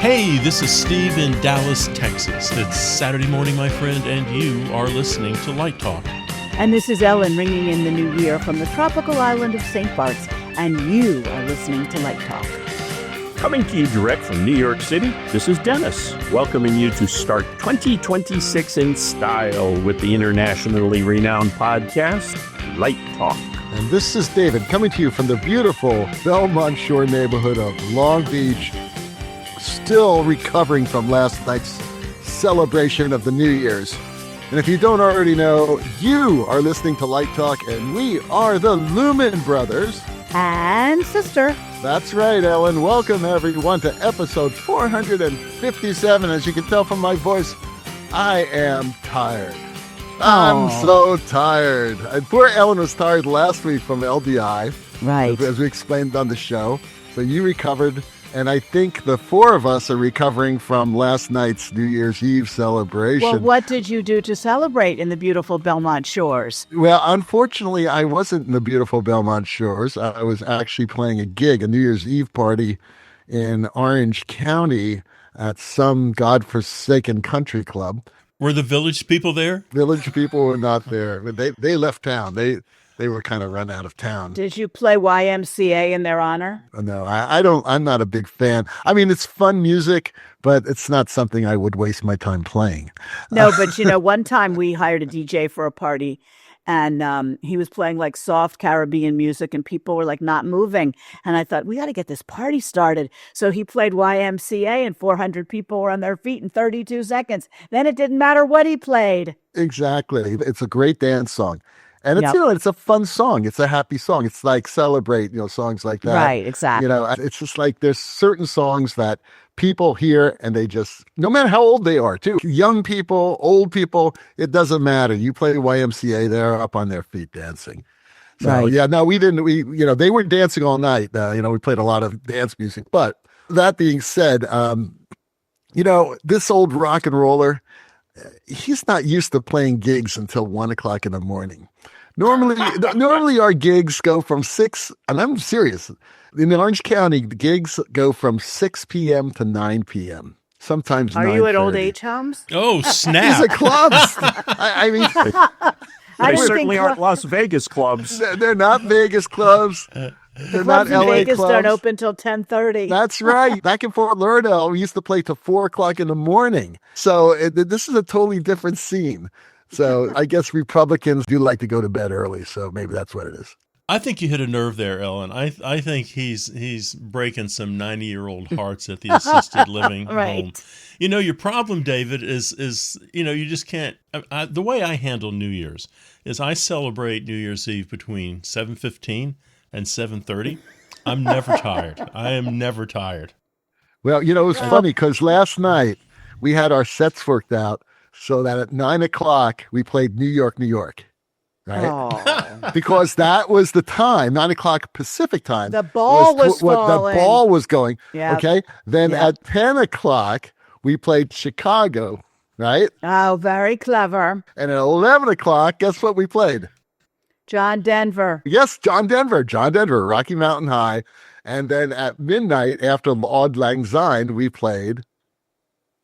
Hey, this is Steve in Dallas, Texas. It's Saturday morning, my friend, and you are listening to Light Talk. And this is Ellen ringing in the new year from the tropical island of St. Bart's, and you are listening to Light Talk. Coming to you direct from New York City, this is Dennis, welcoming you to start 2026 in style with the internationally renowned podcast, Light Talk. And this is David, coming to you from the beautiful Belmont Shore neighborhood of Long Beach, still recovering from last night's celebration of the New Year's. And if you don't already know, you are listening to Light Talk, and we are the Lumen Brothers. And sister. That's right, Ellen. Welcome, everyone, to episode 457. As you can tell from my voice, I am tired. I'm so tired. And poor Ellen was tired last week from LDI. Right. As we explained on the show. So you recovered. And I think the four of us are recovering from last night's New Year's Eve celebration. Well, what did you do to celebrate in the beautiful Belmont Shores? Well, unfortunately, I wasn't in the beautiful Belmont Shores. I was actually playing a gig, a New Year's Eve party in Orange County at some godforsaken country club. Were the village people there? Village people were not there. They left town. They were kind of run out of town. Did you play YMCA in their honor? No, I don't. I'm not a big fan. I mean, it's fun music, but it's not something I would waste my time playing. No, but one time we hired a DJ for a party, and he was playing like soft Caribbean music, and people were like not moving. And I thought, we got to get this party started. So he played YMCA, and 400 people were on their feet in 32 seconds. Then it didn't matter what he played. Exactly. It's a great dance song. And it's, it's a fun song. It's a happy song. It's like Celebrate, songs like that. Right, exactly. It's just like there's certain songs that people hear and they just, no matter how old they are too, young people, old people, it doesn't matter. You play YMCA, they're up on their feet dancing. So, right. They weren't dancing all night. We played a lot of dance music. But that being said, this old rock and roller, he's not used to playing gigs until 1 o'clock in the morning. Normally our gigs go from 6, and I'm serious. In Orange County, the gigs go from 6 p.m. to 9 p.m. Sometimes 9:30. Are you at old age homes? Oh, snap. These are clubs. I mean, they certainly aren't Las Vegas clubs. They're not Vegas clubs. They're not LA Vegas clubs. don't open till 10:30. That's right. Back in Fort Lauderdale, we used to play till 4 o'clock in the morning. So this is a totally different scene. So I guess Republicans do like to go to bed early. So maybe that's what it is. I think you hit a nerve there, Ellen. I think he's breaking some 90-year-old hearts at the assisted living right. home. Your problem, David, is you just can't. The way I handle New Year's is I celebrate New Year's Eve between 7:15 and 7:30. I'm never tired. I am never tired. Well, it was funny because last night we had our sets worked out so that at 9 o'clock we played New York, New York. Right? Because that was the time, 9 o'clock Pacific time. The ball was falling. The ball was going. Yep. Okay. Then at 10 o'clock, we played Chicago, right? Oh, very clever. And at 11 o'clock, guess what we played? John Denver. Yes, John Denver, Rocky Mountain High. And then at midnight, after Auld Lang Syne, we played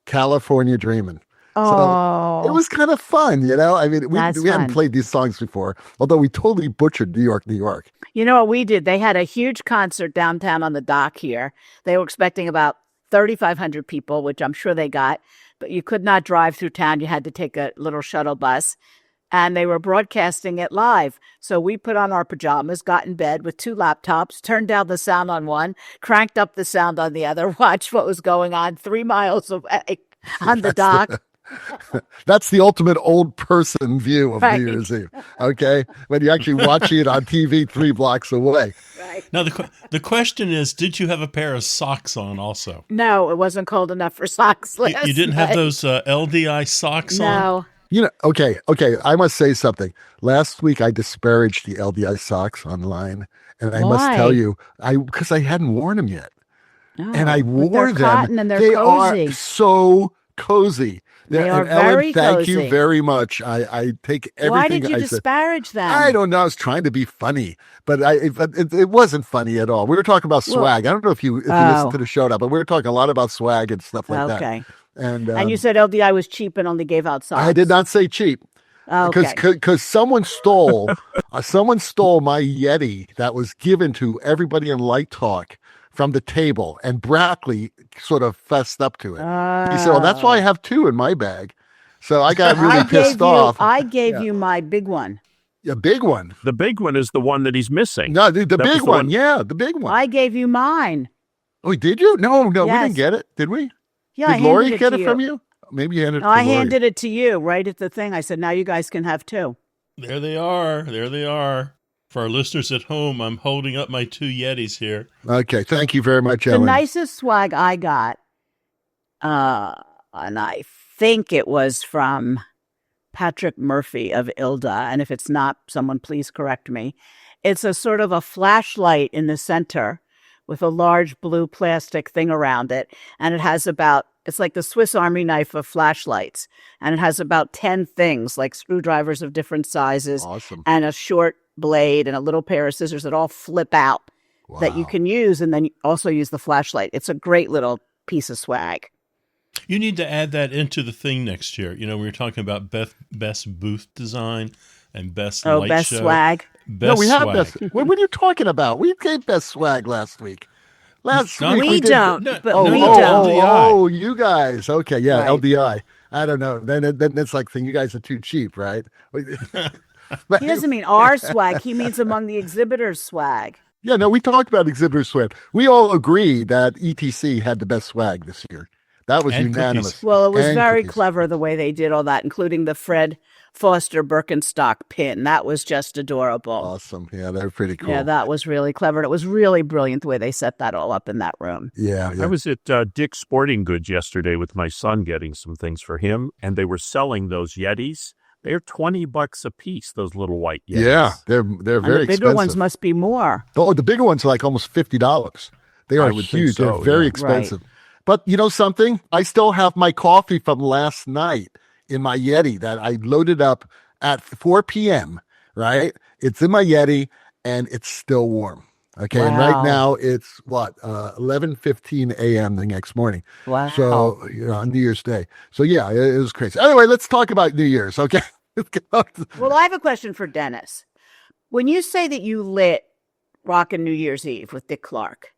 California Dreamin'. Oh, so it was kind of fun, I mean, we hadn't played these songs before, although we totally butchered New York, New York. You know what we did? They had a huge concert downtown on the dock here. They were expecting about 3,500 people, which I'm sure they got, but you could not drive through town. You had to take a little shuttle bus, and they were broadcasting it live. So we put on our pajamas, got in bed with 2 laptops, turned down the sound on one, cranked up the sound on the other, watched what was going on 3 miles away on the dock. That's the ultimate old person view of New Year's Eve. Okay, when you're actually watching it on TV 3 blocks away. Right. Now the question is, did you have a pair of socks on also? No, it wasn't cold enough for socks. You didn't have those LDI socks on? No. Okay. I must say something. Last week I disparaged the LDI socks online, and I must tell you, because I hadn't worn them yet, and I wore them. Cotton and they're they cozy. are so cozy. They are and Ellen, very thank you cozy. very much. I take everything Why did you I said. disparage them? I don't know. I was trying to be funny, but it wasn't funny at all. We were talking about swag. I don't know if you listened to the show now, but we were talking a lot about swag and stuff like that. Okay. And you said LDI was cheap and only gave out socks. I did not say cheap. Okay. Because someone stole my Yeti that was given to everybody in Light Talk from the table, and Brackley sort of fessed up to it. He said, "Well, that's why I have two in my bag." So I got really pissed off. I gave you my big one. A big one. The big one is the one that he's missing. No, the big one. Yeah, the big one. I gave you mine. Oh, did you? No, we Yes. didn't get it. Did we? Yeah, Did Lori get it from you? Maybe you handed it to I Lori. handed it to you right at the thing. I said, now you guys can have two. There they are. There they are. For our listeners at home, I'm holding up my two Yetis here. Okay, thank you very much, The Ellen. nicest swag I got, and I think it was from Patrick Murphy of Ilda. And if it's not, someone please correct me. It's a sort of a flashlight in the center with a large blue plastic thing around it. And it has it's like the Swiss Army knife of flashlights. And it has about 10 things, like screwdrivers of different sizes. Awesome. And a short blade and a little pair of scissors that all flip out that you can use. And then you also use the flashlight. It's a great little piece of swag. You need to add that into the thing next year. You know, we were talking about best booth design and best light best show. swag. No, we have swag. best. What are you talking about? We gave best swag last week. Last No, week We did- don't. No, but no, we no, don't. LDI. you guys. Okay, yeah, Right. LDI. I don't know. Then it's like saying you guys are too cheap, right? He doesn't mean our swag. He means among the exhibitors' swag. Yeah, no, we talked about exhibitor swag. We all agree that ETC had the best swag this year. That was And unanimous. cookies. Well, it was And very cookies. clever the way they did all that, including the Fred Foster Birkenstock pin. That was just adorable. Awesome. Yeah, they're pretty cool. Yeah, that was really clever. And it was really brilliant the way they set that all up in that room. Yeah. I was at Dick's Sporting Goods yesterday with my son getting some things for him, and they were selling those Yetis. They're $20 a piece, those little white Yetis. Yeah, they're And very the bigger expensive. ones must be more. Oh, the bigger ones are like almost $50. They I are would think huge. so, They're very yeah. expensive. But you know something? I still have my coffee from last night in my Yeti that I loaded up at 4 p.m., right? It's in my Yeti and it's still warm. Okay. And right Wow. now it's 11:15 a.m. the next morning. Wow. So, on New Year's Day. So yeah, it was crazy. Anyway, let's talk about New Year's. Okay. Let's get back to- Well, I have a question for Dennis. When you say that you lit Rockin' New Year's Eve with Dick Clark,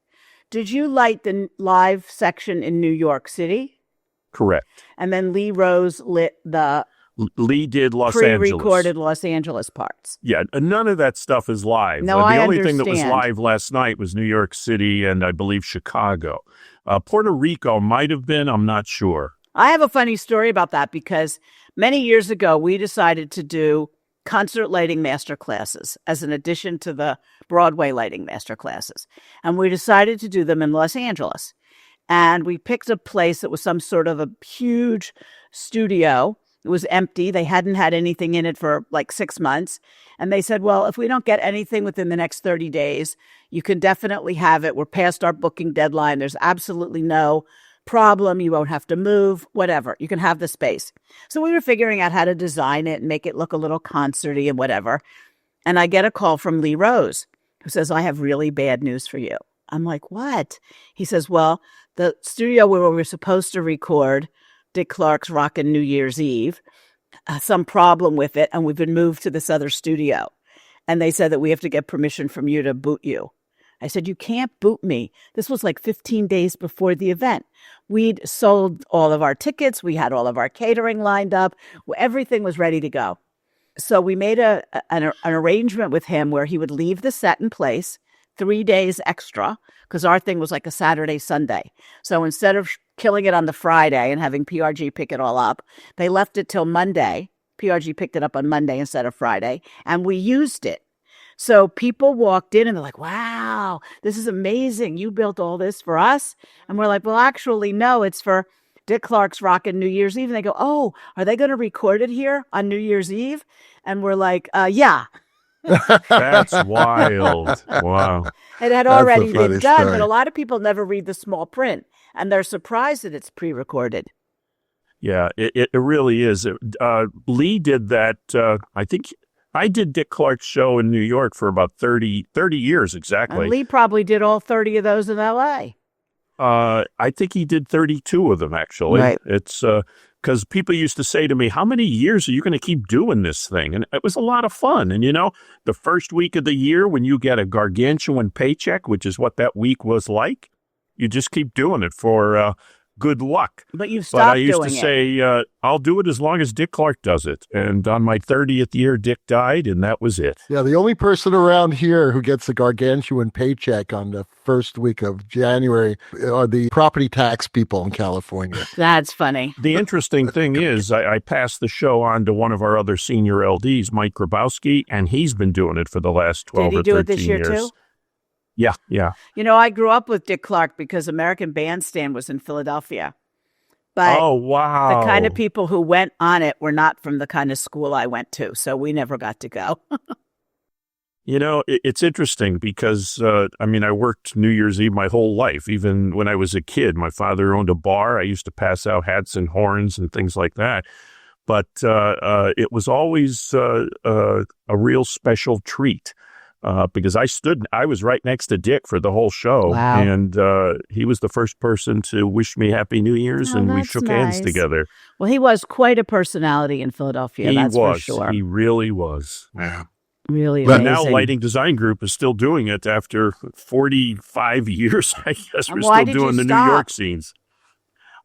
did you light the live section in New York City? Correct. And then Lee Rose lit the Lee did Los Angeles. pre-recorded Los Angeles parts. Yeah, none of that stuff is live. No, the I only thing that was understand. live last night was New York City and I believe Chicago. Puerto Rico might have been, I'm not sure. I have a funny story about that because many years ago, we decided to do concert lighting master classes as an addition to the Broadway lighting master classes. And we decided to do them in Los Angeles. And we picked a place that was some sort of a huge studio. It was empty. They hadn't had anything in it for like 6 months. And they said, well, if we don't get anything within the next 30 days, you can definitely have it. We're past our booking deadline. There's absolutely no problem. You won't have to move, whatever. You can have the space. So we were figuring out how to design it and make it look a little concerty and whatever. And I get a call from Lee Rose, who says, I have really bad news for you. I'm like, what? He says, well, the studio where we were supposed to record Dick Clark's Rockin' New Year's Eve, some problem with it, and we've been moved to this other studio. And they said that we have to get permission from you to boot you. I said, you can't boot me. This was like 15 days before the event. We'd sold all of our tickets. We had all of our catering lined up. Everything was ready to go. So we made an arrangement with him where he would leave the set in place 3 days extra because our thing was like a Saturday, Sunday. So instead of killing it on the Friday and having PRG pick it all up, they left it till Monday. PRG picked it up on Monday instead of Friday, and we used it. So people walked in and they're like, wow, this is amazing. You built all this for us? And we're like, well, actually, no, it's for Dick Clark's Rockin' New Year's Eve. And they go, oh, are they going to record it here on New Year's Eve? And we're like, yeah. That's wild. Wow. It had That's a already funny been done, story. but a lot of people never read the small print, and they're surprised that it's pre-recorded. Yeah, it really is. Lee did that. I think I did Dick Clark's show in New York for about 30 years exactly. And Lee probably did all 30 of those in L.A. I think he did 32 of them, actually. Right. It's because people used to say to me, how many years are you going to keep doing this thing? And it was a lot of fun. And, the first week of the year when you get a gargantuan paycheck, which is what that week was like, you just keep doing it for good luck. But you've But stopped I used doing to it. say, I'll do it as long as Dick Clark does it. And on my 30th year, Dick died, and that was it. Yeah, the only person around here who gets a gargantuan paycheck on the first week of January are the property tax people in California. That's funny. The interesting thing is I passed the show on to one of our other senior LDs, Mike Grabowski, and he's been doing it for the last 12 Did he or do 13 it this year, years. too? Yeah. I grew up with Dick Clark because American Bandstand was in Philadelphia. But Oh, wow. the kind of people who went on it were not from the kind of school I went to, so we never got to go. It's interesting because, I worked New Year's Eve my whole life. Even when I was a kid, my father owned a bar. I used to pass out hats and horns and things like that. But it was always a real special treat because I was right next to Dick for the whole show. Wow. And he was the first person to wish me Happy New Year's, Oh, and we that's shook hands nice. together. Well, he was quite a personality in Philadelphia, He that's was. for sure. He really was. Yeah. Really But amazing. now Lighting Design Group is still doing it after 45 years, I guess. And We're why still did doing you the New stop? York scenes.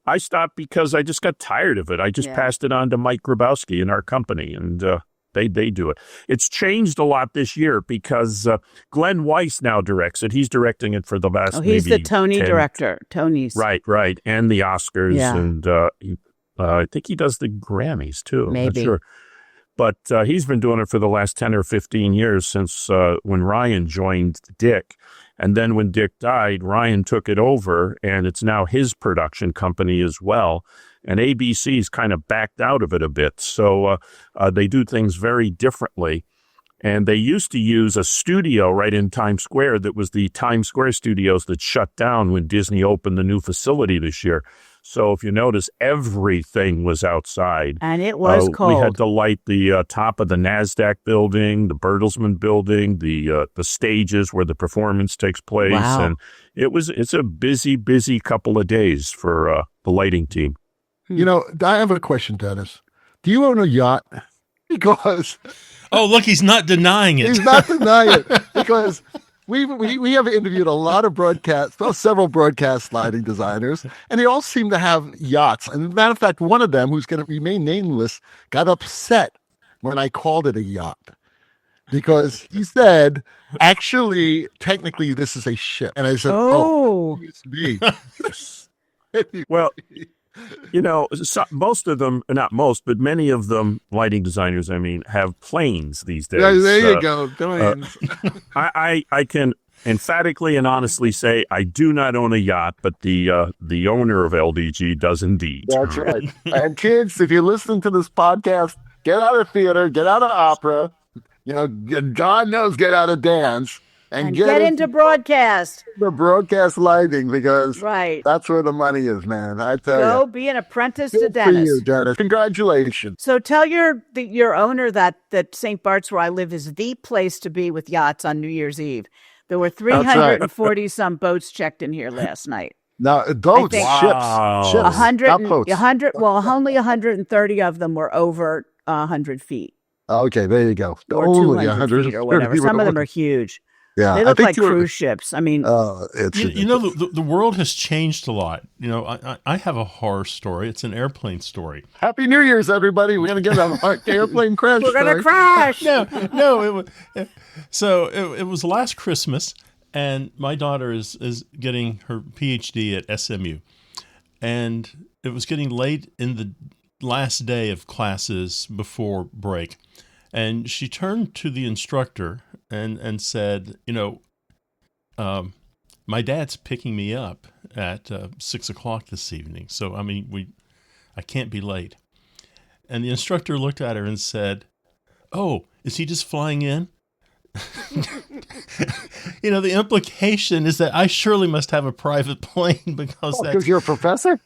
I stopped because I just got tired of it. I just Yeah. passed it on to Mike Grabowski in our company, and they do it. It's changed a lot this year because Glenn Weiss now directs it. He's directing it for the last he's maybe the Tony 10 director. Tony's. Right. And the Oscars. Yeah. And I think he does the Grammys, too. I'm not Maybe. sure. But he's been doing it for the last 10 or 15 years since when Ryan joined Dick. And then when Dick died, Ryan took it over, and it's now his production company as well. And ABC's kind of backed out of it a bit. So they do things very differently. And they used to use a studio right in Times Square that was the Times Square studios that shut down when Disney opened the new facility this year. So if you notice, everything was outside. And it was cold. We had to light the top of the NASDAQ building, the Bertelsmann building, the stages where the performance takes place. Wow. And it's a busy couple of days for the lighting team. I have a question, Dennis. Do you own a yacht? Because Oh, look, he's not denying it. he's not denying it. Because we have interviewed several broadcast lighting designers, and they all seem to have yachts. And as a matter of fact, one of them, who's going to remain nameless, got upset when I called it a yacht. Because he said, actually, technically, this is a ship. And I said, Oh. it's me. Well, most of them, not most, but many of them, lighting designers, have planes these days. Yeah, there you go. Planes. I can emphatically and honestly say I do not own a yacht, but the owner of LDG does indeed. That's right. And kids, if you listen to this podcast, get out of theater, get out of opera, God knows, get out of dance, And get into broadcast. the broadcast lighting, because Right. that's where the money is, man. I tell Go you. be an apprentice Good to for Dennis. you, Dennis. Congratulations. So tell your owner that St. Bart's, where I live, is the place to be with yachts on New Year's Eve. There were 340 some boats checked in here last night. Now, boats, think- Wow. ships, not boats. 100. Well, only 130 of them were over 100 feet Okay, there you go. or Only 200 feet or whatever. Some of them are huge. Yeah, They I look think like cruise ships. I mean, it's The world has changed a lot. I have a horror story. It's an airplane story. Happy New Year's, everybody. We're gonna get an airplane crash. we're going to story. crash. No. It was last Christmas, and my daughter is getting her PhD at SMU, and it was getting late in the last day of classes before break, and she turned to the instructor and said, my dad's picking me up at 6:00 this evening, so I can't be late. And the instructor looked at her and said, "Oh, is he just flying in?" The implication is that I surely must have a private plane because Because you're a professor?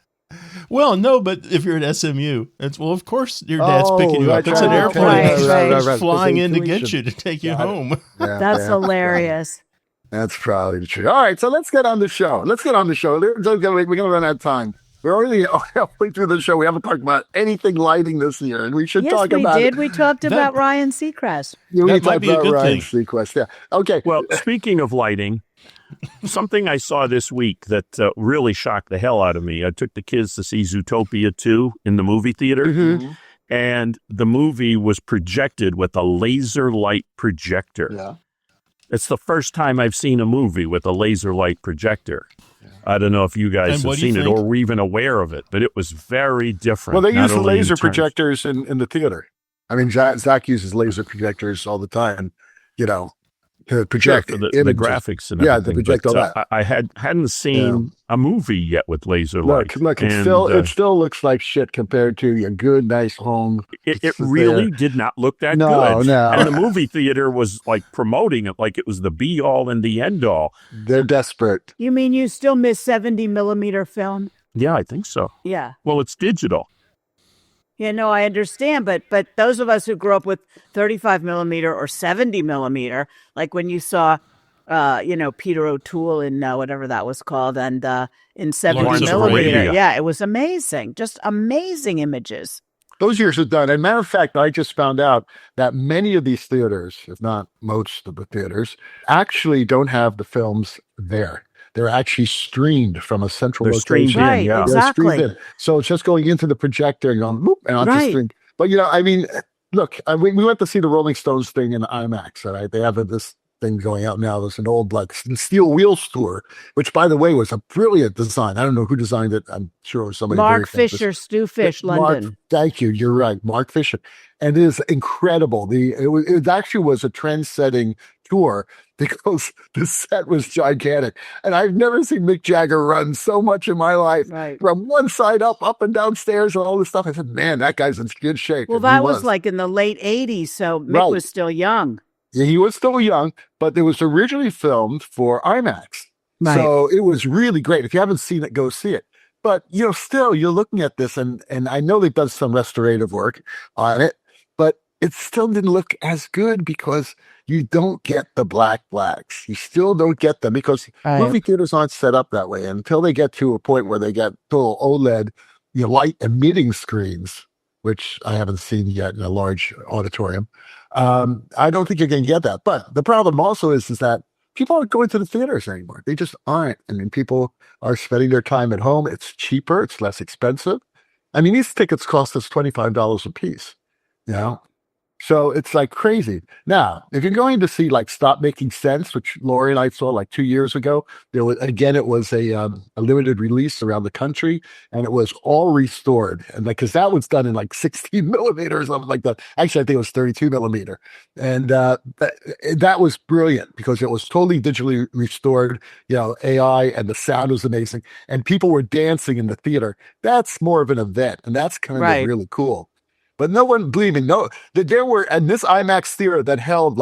Well, no, but if you're at SMU, of course your dad's picking you up. Right, It's an right, airplane. right. Flying in to Tuition. get you to take you Got it. home. Yeah, That's yeah. hilarious. That's probably true. All right, so let's get on the show. We're going to run out of time. We're already halfway through the show. We haven't talked about anything lighting this year, and we should Yes, talk we about did. it. We talked about Ryan Seacrest. We That might talked be a about good Ryan thing. Seacrest. Yeah. Okay. Well, speaking of lighting, something I saw this week that really shocked the hell out of me. I took the kids to see Zootopia 2 in the movie theater, Mm-hmm. and the movie was projected with a laser light projector. Yeah. It's the first time I've seen a movie with a laser light projector. I don't know if you guys And have what do you seen it think? or were even aware of it, but it was very different. Well, they not use the only in laser terms- projectors in the theater. I mean, Zach uses laser projectors all the time, to project for the images. graphics and Yeah, everything. to project all that. I hadn't seen a movie yet with laser light. Look, it still looks like shit compared to your good, nice home. It really did not look that good. No. And the movie theater was like promoting it like it was the be all and the end all. They're desperate. You mean you still miss 70 millimeter film? Yeah, I think so. Yeah. Well, it's digital. Yeah, no, I understand, but those of us who grew up with 35 millimeter or 70 millimeter, like when you saw, Peter O'Toole in whatever that was called, and in 70 Lawrence of millimeter, Arabia. yeah, it was amazing, just amazing images. Those years are done. And matter of fact, I just found out that many of these theaters, if not most of the theaters, actually don't have the films there. They're actually streamed from a central They're location. streamed in, Right, yeah. They're exactly. streamed in. So it's just going into the projector and going, boop, and onto Right. stream. But, look, we went to see the Rolling Stones thing in IMAX, all right? They have this thing going out now. There's an old, Steel Wheels tour, which, by the way, was a brilliant design. I don't know who designed it. I'm sure it was somebody Mark very famous. Fisher, Stu Fish, London. Thank you. You're right. Mark Fisher. And it is incredible. It actually was a trend-setting tour because the set was gigantic. And I've never seen Mick Jagger run so much in my life. Right. From one side up and down stairs and all this stuff. I said, man, that guy's in good shape. Well, And he that was like in the late 80s, so Mick was still young. Yeah, he was still young, but it was originally filmed for IMAX. Right. So it was really great. If you haven't seen it, go see it. But, still, you're looking at this, and I know they've done some restorative work on it, but it still didn't look as good because you don't get the blacks. You still don't get them because movie theaters aren't set up that way. And until they get to a point where they get full OLED, light emitting screens, which I haven't seen yet in a large auditorium, I don't think you're going to get that. But the problem also is that people aren't going to the theaters anymore. They just aren't. I mean, people are spending their time at home. It's cheaper. It's less expensive. I mean, these tickets cost us $25 a piece, So it's like crazy. Now, if you're going to see Stop Making Sense, which Lori and I saw 2 years ago, it was a limited release around the country, and it was all restored. And because that was done in 16 millimeter or something like that. Actually, I think it was 32 millimeter. And that was brilliant because it was totally digitally restored, AI, and the sound was amazing. And people were dancing in the theater. That's more of an event, and that's kind of really cool. But no one, believe me, there were, in this IMAX theater that held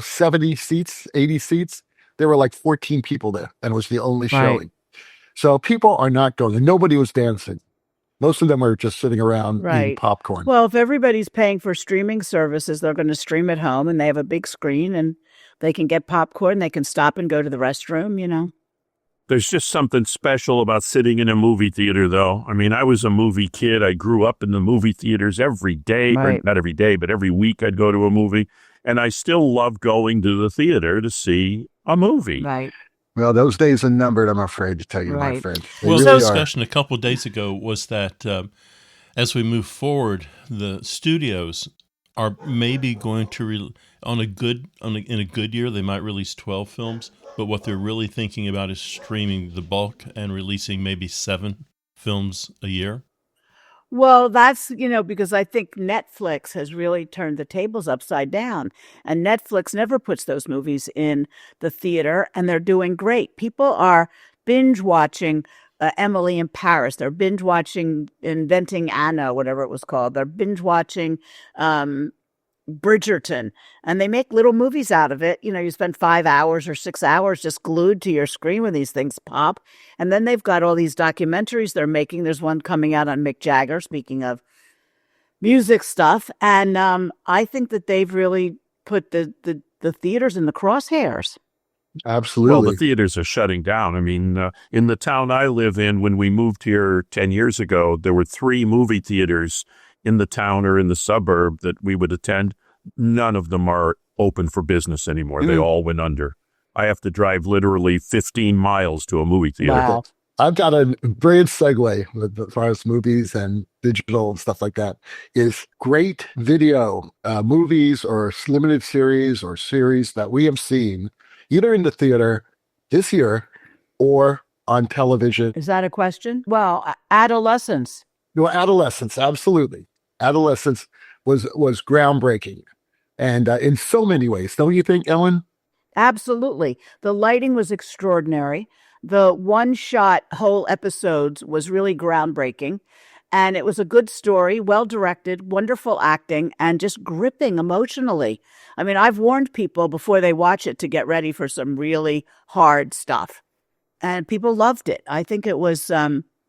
70 seats, 80 seats, there were 14 people there, and it was the only showing. So people are not going, and nobody was dancing. Most of them were just sitting around eating popcorn. Well, if everybody's paying for streaming services, they're going to stream at home, and they have a big screen, and they can get popcorn, they can stop and go to the restroom, There's just something special about sitting in a movie theater, though. I mean, I was a movie kid. I grew up in the movie theaters every day, or not every day, but every week I'd go to a movie. And I still love going to the theater to see a movie. Right. Well, those days are numbered, I'm afraid to tell you, my friend. Well, the discussion a couple of days ago was that as we move forward, the studios are maybe going to in a good year they might release 12 films, but what they're really thinking about is streaming the bulk and releasing maybe 7 films a year. Well, that's, because I think Netflix has really turned the tables upside down, and Netflix never puts those movies in the theater, and they're doing great. People are binge watching Emily in Paris. They're binge watching Inventing Anna, whatever it was called. They're binge watching Bridgerton, and they make little movies out of it. You spend 5 hours or 6 hours just glued to your screen when these things pop. And then they've got all these documentaries they're making. There's one coming out on Mick Jagger, speaking of music stuff. And I think that they've really put the theaters in the crosshairs. Absolutely. Well, the theaters are shutting down. I mean, in the town I live in, when we moved here 10 years ago, there were 3 movie theaters in the town or in the suburb that we would attend. None of them are open for business anymore. They all went under. I have to drive literally 15 miles to a movie theater. Wow. I've got a brilliant segue with as far as movies and digital and stuff like that is great video, movies or limited series or series that we have seen either in the theater this year or on television. Is that a question? Well, adolescence. No, adolescence, absolutely. Adolescence was groundbreaking, and in so many ways, don't you think, Ellen? Absolutely. The lighting was extraordinary. The one-shot whole episodes was really groundbreaking, and it was a good story, well-directed, wonderful acting, and just gripping emotionally. I mean, I've warned people before they watch it to get ready for some really hard stuff, and people loved it. I think it was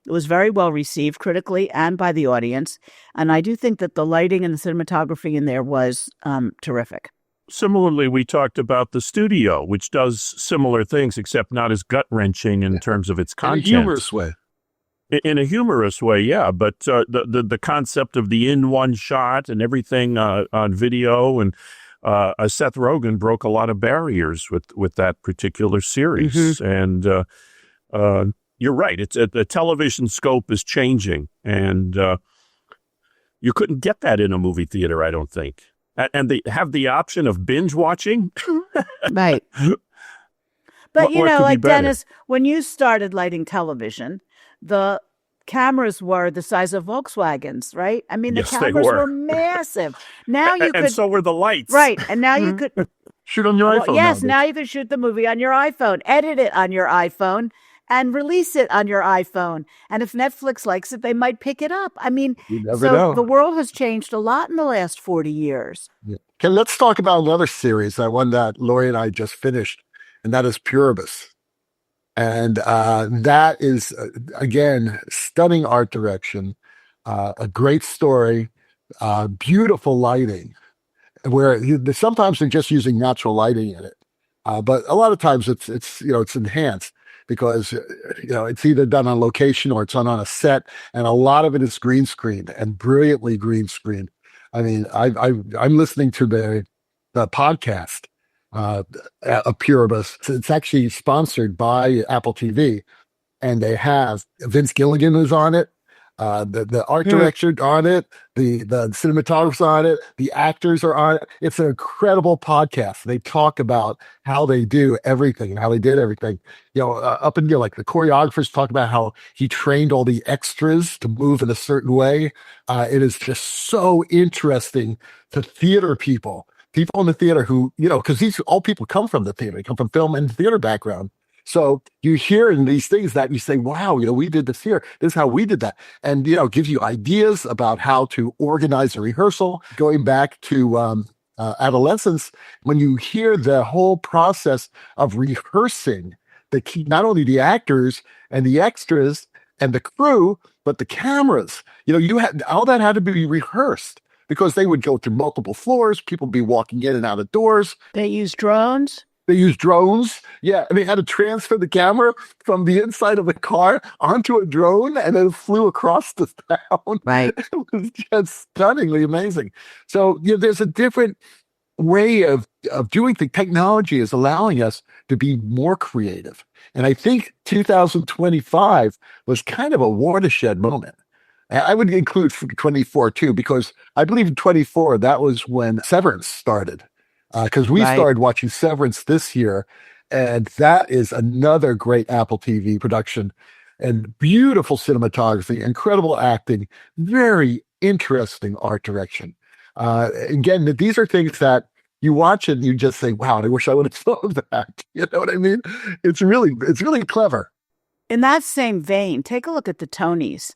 very well received critically and by the audience. And I do think that the lighting and the cinematography in there was terrific. Similarly, we talked about the studio, which does similar things, except not as gut-wrenching in terms of its content. In a humorous way. In a humorous way, yeah. But the concept of the in one shot and everything on video, and Seth Rogen broke a lot of barriers with that particular series. Mm-hmm. And you're right. The television scope is changing, and you couldn't get that in a movie theater, I don't think. And they have the option of binge watching. Right. But, like Dennis, when you started lighting television, the cameras were the size of Volkswagens, right? I mean, the cameras were massive. Now you could. And so were the lights. Right. And now you could. Shoot on your iPhone. Yes, now you can shoot the movie on your iPhone, edit it on your iPhone, and release it on your iPhone. And if Netflix likes it, they might pick it up. I mean, you never know. The world has changed a lot in the last 40 years. Yeah. Okay, let's talk about another series, that one that Lori and I just finished, and that is Puribus. And that is, again, stunning art direction, a great story, beautiful lighting, where sometimes they're just using natural lighting in it. But a lot of times it's enhanced, because it's either done on location or it's done on a set, and a lot of it is green screen, and brilliantly green screen. I mean, I'm listening to the podcast of Puribus. It's actually sponsored by Apple TV, and they have Vince Gilligan is on it. The art director on it, the cinematographer's on it, the actors are on it. It's an incredible podcast. They talk about how they do everything and how they did everything. Up until like the choreographers talk about how he trained all the extras to move in a certain way. It is just so interesting to theater people in the theater who, because these all people come from the theater, they come from film and theater background. So you hear in these things that you say, wow, we did this here. This is how we did that. And, gives you ideas about how to organize a rehearsal. Going back to adolescence, when you hear the whole process of rehearsing, not only the actors and the extras and the crew, but the cameras, all that had to be rehearsed, because they would go through multiple floors. People would be walking in and out of doors. They use drones. They use drones. Yeah. And they had to transfer the camera from the inside of the car onto a drone, and then it flew across the town. Right. It was just stunningly amazing. So, there's a different way of doing things. Technology is allowing us to be more creative. And I think 2025 was kind of a watershed moment. I would include 24 too, because I believe in 24, that was when Severance started. Because we started watching Severance this year, and that is another great Apple TV production, and beautiful cinematography, incredible acting, very interesting art direction. Again, these are things that you watch and you just say, wow, I wish I would have thought of that. You know what I mean? It's really clever. In that same vein, take a look at the Tonys.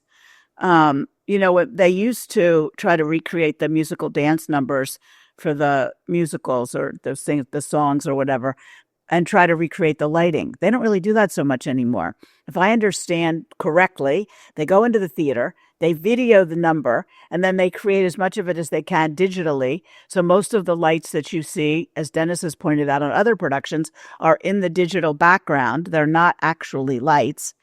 They used to try to recreate the musical dance numbers for the musicals or the songs or whatever, and try to recreate the lighting. They don't really do that so much anymore. If I understand correctly, they go into the theater, they video the number, and then they create as much of it as they can digitally. So most of the lights that you see, as Dennis has pointed out on other productions, are in the digital background. They're not actually lights.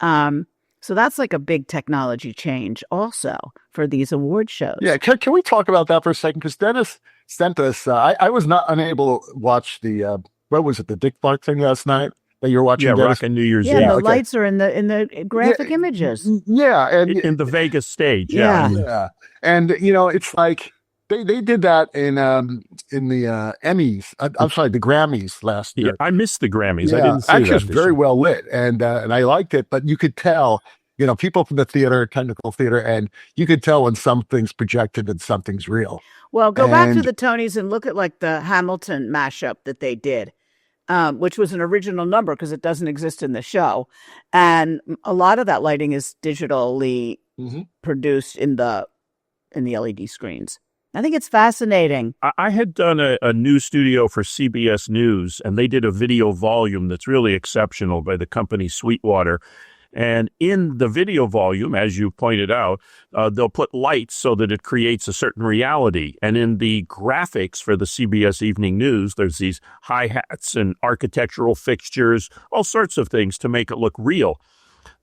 So that's like a big technology change also for these award shows. Yeah, can we talk about that for a second? Because Dennis sent us, I was not unable to watch the, what was it, the Dick Clark thing last night that you were watching? Yeah, Dennis? Rockin' New Year's Eve. Yeah, the lights are in the graphic images. Yeah. And In the Vegas stage. Yeah. yeah. And, it's like, they did that in the Emmys. I'm sorry, the Grammys last year. Yeah, I missed the Grammys. Yeah, I didn't see actually, that. it's very well lit, and I liked it. But you could tell, people from the theater, technical theater, and you could tell when something's projected and something's real. Well, go back to the Tonys and look at like the Hamilton mashup that they did, which was an original number because it doesn't exist in the show, and a lot of that lighting is digitally produced in the LED screens. I think it's fascinating. I had done a news studio for CBS News, and they did a video volume that's really exceptional by the company Sweetwater. And in the video volume, as you pointed out, they'll put lights so that it creates a certain reality. And in the graphics for the CBS Evening News, there's these hi-hats and architectural fixtures, all sorts of things to make it look real.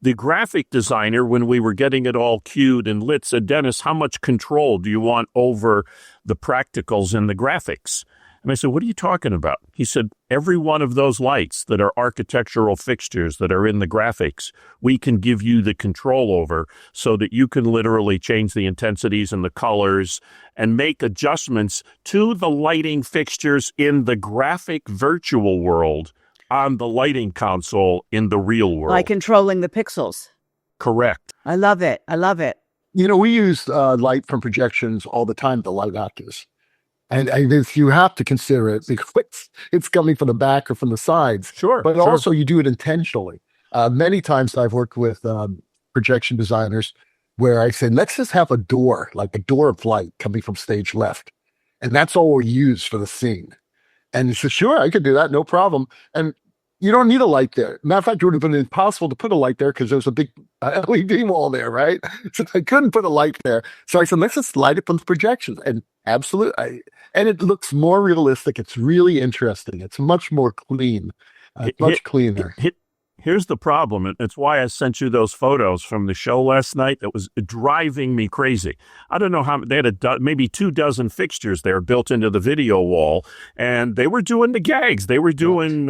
The graphic designer, when we were getting it all cued and lit, said, Dennis, how much control do you want over the practicals and the graphics? And I said, what are you talking about? He said, every one of those lights that are architectural fixtures that are in the graphics, we can give you the control over so that you can literally change the intensities and the colors and make adjustments to the lighting fixtures in the graphic virtual world on the lighting console in the real world. By controlling the pixels. Correct. I love it. I love it. We use light from projections all the time to light actors. And if you have to consider it because it's coming from the back or from the sides. Sure. But also you do it intentionally. Many times I've worked with projection designers where I say, let's just have a door, like a door of light coming from stage left. And that's all we'll use for the scene. And he said, sure, I could do that, no problem. And you don't need a light there. Matter of fact, it would have been impossible to put a light there because there was a big LED wall there, right? So I couldn't put a light there. So I said, let's just light it from the projections. And absolutely. And it looks more realistic. It's really interesting. It's much more clean, much cleaner. Here's the problem. It's why I sent you those photos from the show last night. That was driving me crazy. I don't know how they had maybe 24 fixtures there built into the video wall, and they were doing the gags. They were doing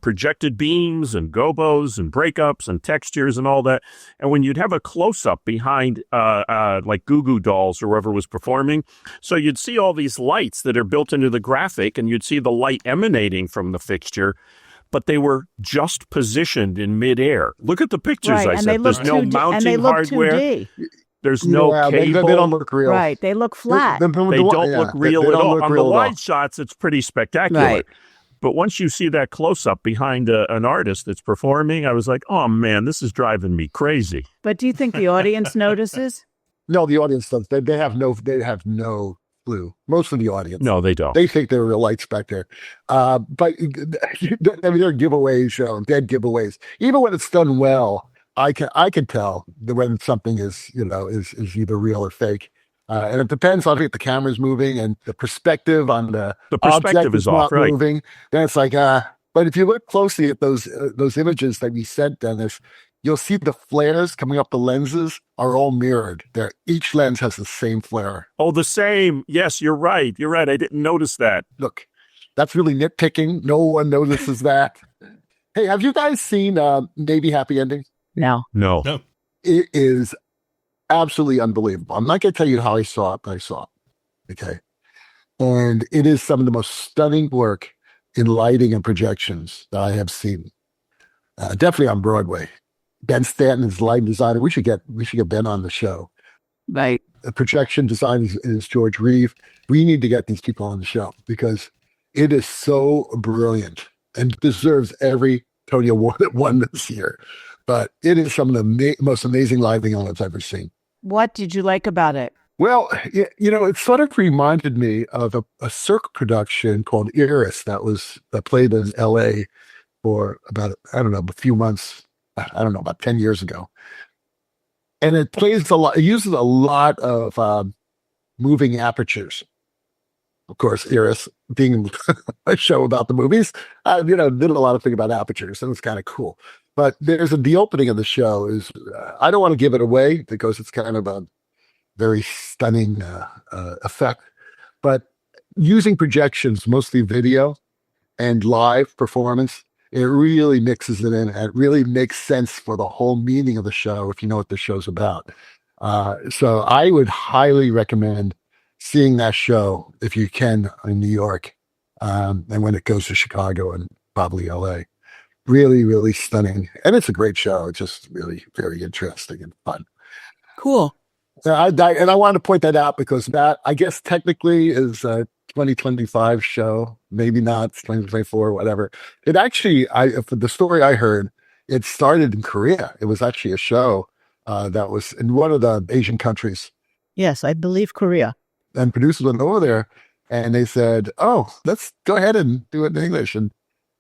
projected beams and gobos and breakups and textures and all that. And when you'd have a close up behind like Goo Goo Dolls or whoever was performing, so you'd see all these lights that are built into the graphic, and you'd see the light emanating from the fixture. But they were just positioned in midair. Look at the pictures I sent. There's no mounting hardware. 2D. There's no cable. They don't look real. Right. They look flat. They don't look real at all. On the wide shots, it's pretty spectacular. Right. But once you see that close-up behind an artist that's performing, I was like, oh, man, this is driving me crazy. But do you think the audience notices? No, the audience does. They have no clue. Most of the audience. No, they don't. They think there are real lights back there. But I mean, there are giveaways, dead giveaways. Even when it's done well, I can tell when something is either real or fake. And it depends on if the camera's moving and the perspective on the perspective object is off, not right? Moving. Then it's like, but if you look closely at those images that we sent, Dennis, you'll see the flares coming up the lenses are all mirrored. Each lens has the same flare. Oh, the same. Yes, you're right. You're right. I didn't notice that. Look, that's really nitpicking. No one notices that. Hey, have you guys seen Navy Happy Ending? No. It is absolutely unbelievable. I'm not going to tell you how I saw it, but I saw it. Okay. And it is some of the most stunning work in lighting and projections that I have seen. Definitely on Broadway. Ben Stanton is lighting designer. We should get Ben on the show. Right. The projection design is George Reeve. We need to get these people on the show because it is so brilliant and deserves every Tony Award it won this year. But it is some of the most amazing lighting I've ever seen. What did you like about it? Well, it sort of reminded me of a circ production called Iris that played in L.A. for about, I don't know, a few months. I don't know, about 10 years ago. And it plays a lot, it uses a lot of moving apertures. Of course, Iris being a show about the movies, did a lot of thing about apertures, and it's kind of cool. But the opening of the show is, I don't want to give it away because it's kind of a very stunning effect, but using projections, mostly video and live performance, it really mixes it in. And it really makes sense for the whole meaning of the show if you know what the show's about. So I would highly recommend seeing that show if you can in New York, and when it goes to Chicago and probably LA. Really, really stunning. And it's a great show. It's just really very interesting and fun. Cool. And I wanted to point that out because that, I guess, technically is a 2025 show. Maybe not, it's 2024, whatever. It actually, for the story I heard, it started in Korea. It was actually a show that was in one of the Asian countries. Yes, I believe Korea. And producers went over there and they said, "Oh, let's go ahead and do it in English." And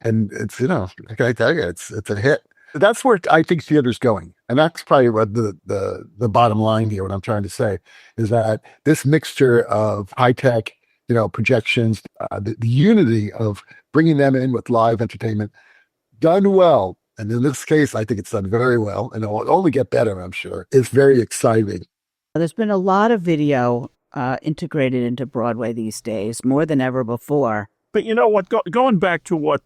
it's, can I tell you, it's a hit. That's where I think theater's going. And that's probably what the bottom line here, what I'm trying to say, is that this mixture of high tech, projections, the unity of bringing them in with live entertainment done well. And in this case, I think it's done very well, and it will only get better, I'm sure. It's very exciting. There's been a lot of video integrated into Broadway these days, more than ever before. But you know what? Going back to what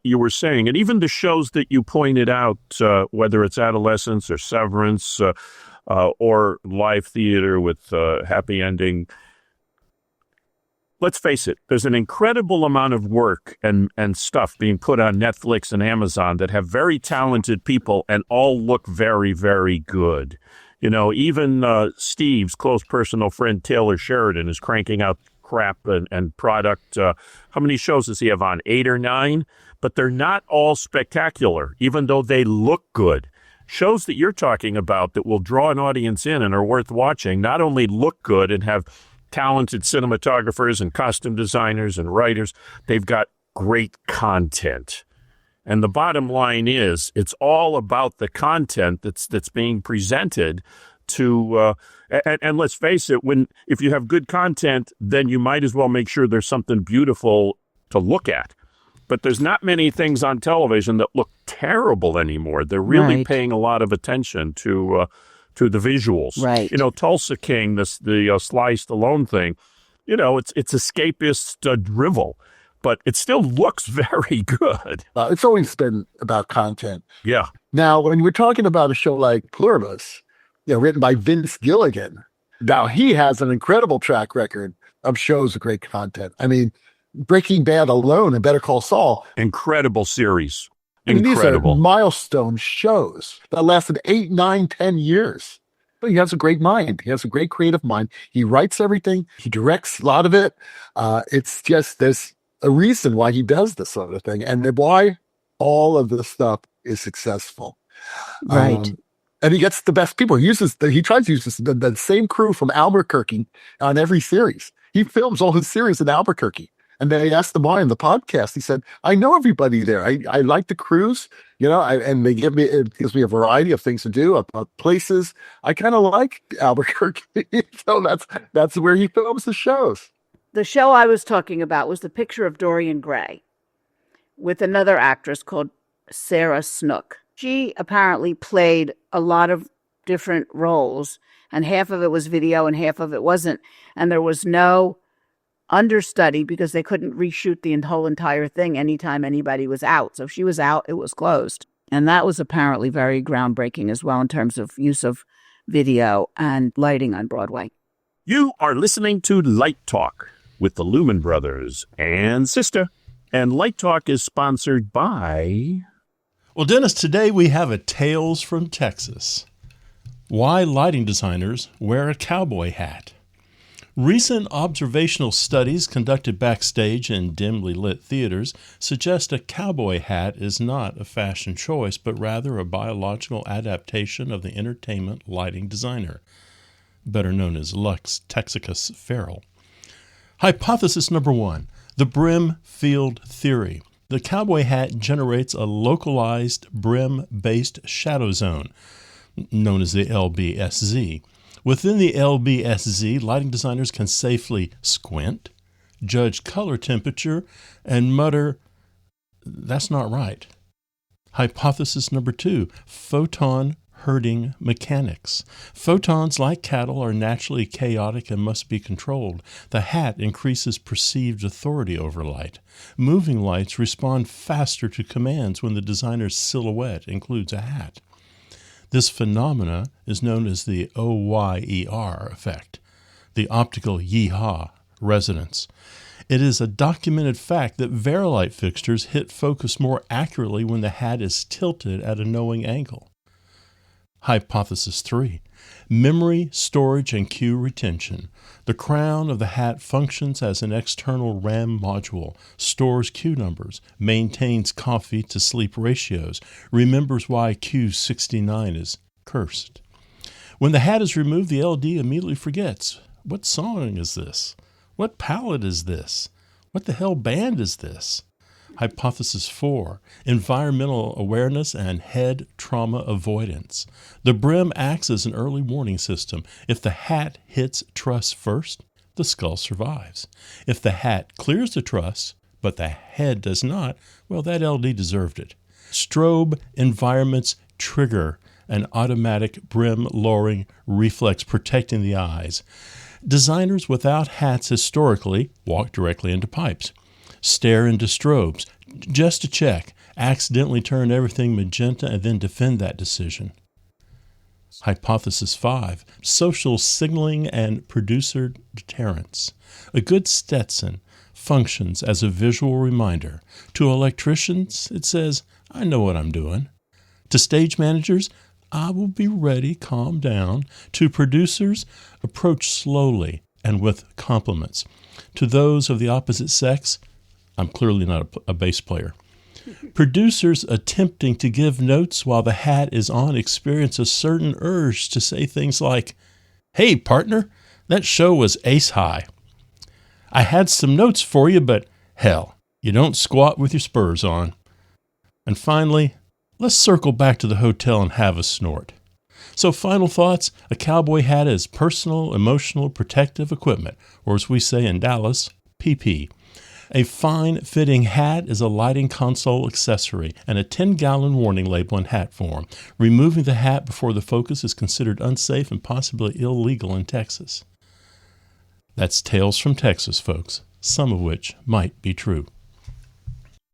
you were saying, and even the shows that you pointed out, whether it's Adolescence or Severance or live theater with happy ending, let's face it, there's an incredible amount of work and stuff being put on Netflix and Amazon that have very talented people and all look very, very good. Even Steve's close personal friend Taylor Sheridan is cranking out crap and product. How many shows does he have on? 8 or 9? But they're not all spectacular, even though they look good. Shows that you're talking about that will draw an audience in and are worth watching not only look good and have talented cinematographers and costume designers and writers, they've got great content. And the bottom line is, it's all about the content that's being presented to, and let's face it, if you have good content, then you might as well make sure there's something beautiful to look at. But there's not many things on television that look terrible anymore. They're really paying a lot of attention to the visuals. Right. Tulsa King, the Sly Stallone thing, it's escapist drivel, but it still looks very good. It's always been about content. Yeah. Now, when we're talking about a show like Pluribus, written by Vince Gilligan, now he has an incredible track record of shows with great content. I mean, Breaking Bad alone and Better Call Saul. Incredible series. These are milestone shows that lasted 8, 9, 10 years. But he has a great mind. He has a great creative mind. He writes everything. He directs a lot of it. It's just, there's a reason why he does this sort of thing and why all of this stuff is successful. Right. And he gets the best people. He tries to use the same crew from Albuquerque on every series. He films all his series in Albuquerque. And they asked him why in the podcast. He said, "I know everybody there. I like the crews, and it gives me a variety of things to do, about places. I kind of like Albuquerque." So that's where he films the shows. The show I was talking about was The Picture of Dorian Gray with another actress called Sarah Snook. She apparently played a lot of different roles, and half of it was video and half of it wasn't. And there was no understudy because they couldn't reshoot the whole entire thing anytime anybody was out. So if she was out, it was closed. And that was apparently very groundbreaking as well in terms of use of video and lighting on Broadway. You are listening to Light Talk with the Lumen Brothers and Sister. And Light Talk is sponsored by... Well, Dennis, today we have a Tales from Texas. Why lighting designers wear a cowboy hat. Recent observational studies conducted backstage in dimly lit theaters suggest a cowboy hat is not a fashion choice, but rather a biological adaptation of the entertainment lighting designer. better known as Lux texicus feral. Hypothesis number 1, the brim field theory. The cowboy hat generates a localized brim-based shadow zone, known as the LBSZ. Within the LBSZ, lighting designers can safely squint, judge color temperature, and mutter, "That's not right." Hypothesis number 2, photon herding mechanics. Photons, like cattle, are naturally chaotic and must be controlled. The hat increases perceived authority over light. Moving lights respond faster to commands when the designer's silhouette includes a hat. This phenomena is known as the OYER effect, the optical yeehaw resonance. It is a documented fact that Verilight fixtures hit focus more accurately when the hat is tilted at a knowing angle. Hypothesis 3, memory, storage, and cue retention. The crown of the hat functions as an external RAM module, stores cue numbers, maintains coffee to sleep ratios, remembers why Q69 is cursed. When the hat is removed, the LD immediately forgets. What song is this? What palette is this? What the hell band is this? Hypothesis 4, environmental awareness and head trauma avoidance. The brim acts as an early warning system. If the hat hits truss first, the skull survives. If the hat clears the truss, but the head does not, well, that LD deserved it. Strobe environments trigger an automatic brim lowering reflex protecting the eyes. Designers without hats historically walk directly into pipes. Stare into strobes, just to check, accidentally turn everything magenta, and then defend that decision. Hypothesis 5, social signaling and producer deterrence. A good Stetson functions as a visual reminder. To electricians, it says, "I know what I'm doing." To stage managers, "I will be ready, calm down." To producers, approach slowly and with compliments. To those of the opposite sex, I'm clearly not a bass player. Producers attempting to give notes while the hat is on experience a certain urge to say things like, "Hey, partner, that show was ace high. I had some notes for you, but hell, you don't squat with your spurs on." And finally, let's circle back to the hotel and have a snort. So final thoughts, a cowboy hat is personal, emotional, protective equipment, or as we say in Dallas, PP. A fine-fitting hat is a lighting console accessory and a 10-gallon warning label in hat form. Removing the hat before the focus is considered unsafe and possibly illegal in Texas. That's Tales from Texas, folks, some of which might be true.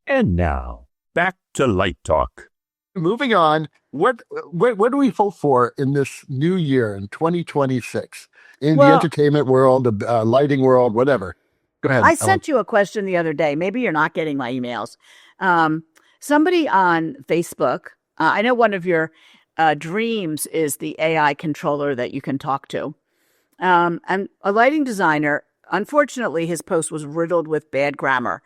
And now, back to Light Talk. Moving on, what do we hope for in this new year in 2026 in the entertainment world, the lighting world, whatever? Go ahead. I sent you a question the other day. Maybe you're not getting my emails. Somebody on Facebook, I know one of your dreams is the AI controller that you can talk to. And a lighting designer, unfortunately, his post was riddled with bad grammar.